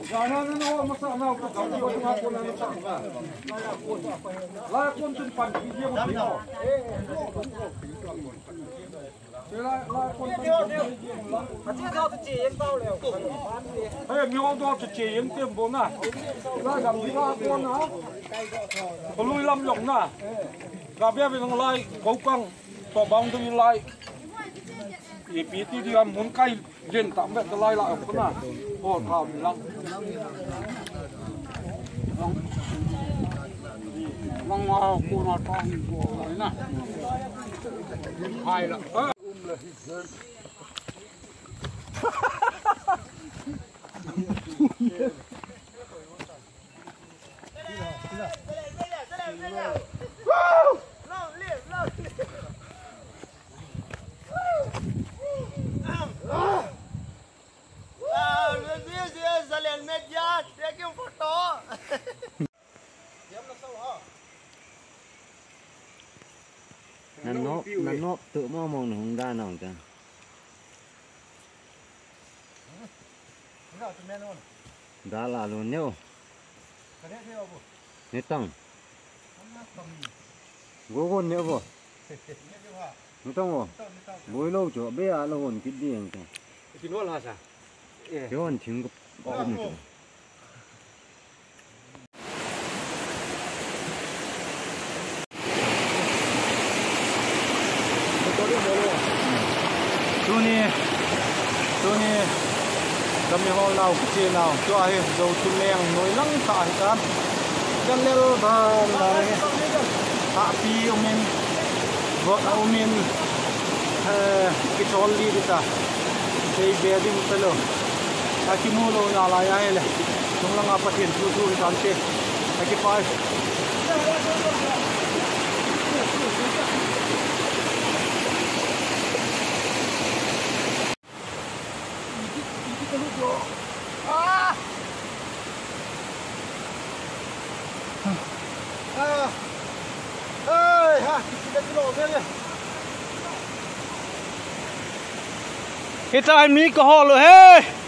Jangan nak masak nak kau tengah pun nak masak. Lah pun tempat dia pun dia.今朝是戒烟到了，哎，苗到就戒烟点半呐，那咱们那关啊，不路lâm用呐，那边เป็นอะไรเขากังต่อบางตัวอะไรอีปีที่ที่มุนไก่เย็นตามแบบอะไรล่ะคนน่ะโอ้ข่าวนี่ละวังว่ากูนอนท้องกูอะไรนะหายละนั่นนกtự mong không ra nào cả đã là luôn nhau nét tăng gỗ con nữa vô nét tăng vô bối lâu chỗ bé là hồn cái gì anh ta thì nó là sao cái hồn chính có tôi nè kami họ nào cái gì nào cho ai dầu chun leng nồi lăng cả hết kan lel ba là hạ pi omen vợ omen cái chol đi ta đây bé đi một telo akimulo na lại ai le chúng lăng apa tiền thu thu cái thế cái phải Kita mi ko holo he.